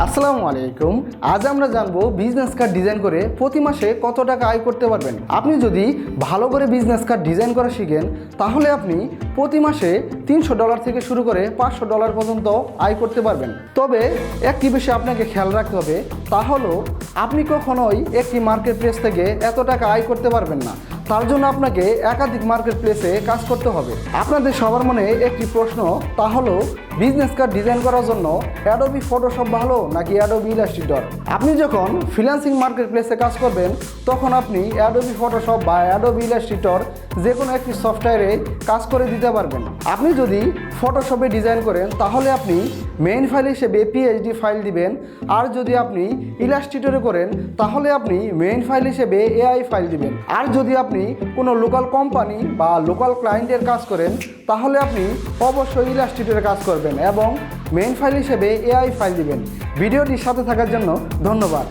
আসসালামু আলাইকুম। আজ আমরা জানবো বিজনেস কার্ড ডিজাইন করে প্রতি মাসে কত টাকা আয় করতে পারবেন। আপনি যদি ভালো করে বিজনেস কার্ড ডিজাইন করা শিখেন তাহলে আপনি প্রতি মাসে $300 থেকে শুরু করে $500 পর্যন্ত আয় করতে পারবেন। তবে একটি বিষয় আপনাকে খেয়াল রাখতে হবে, তা হলো আপনি কখনোই একটি মার্কেট প্লেস থেকে এত টাকা আয় করতে পারবেন না। তার জন্য আপনাকে একাধিক মার্কেট প্লেসে কাজ করতে হবে। আপনাদের সবার মনে একটি প্রশ্ন, তা হলো বিজনেস কার্ড ডিজাইন করার জন্য অ্যাডোবি ফটোশপ ভালো নাকি অ্যাডোবি ইলাস্ট্রেটর। আপনি যখন ফ্রিল্যান্সিং মার্কেট প্লেসে কাজ করবেন তখন আপনি অ্যাডোবি ফটোশপ বা অ্যাডোবি ইলাস্ট্রেটর যে কোনো একটি সফটওয়্যারে কাজ করে দিতে পারবেন। আপনি যদি ফটোশপে ডিজাইন করেন তাহলে আপনি মেইন ফাইল হিসেবে পিএইচডি ফাইল দিবেন, আর যদি আপনি ইলাস্ট্রেটরে করেন তাহলে আপনি মেইন ফাইল হিসেবে এআই ফাইল দিবেন। আর যদি আপনি কোনো লোকাল কোম্পানি বা লোকাল ক্লায়েন্টের কাজ করেন তাহলে আপনি অবশ্যই ইলাস্ট্রেটরে কাজ করবেন এবং মেইন ফাইল হিসেবে এআই ফাইল দিবেন। ভিডিওটির সাথে থাকার জন্য ধন্যবাদ।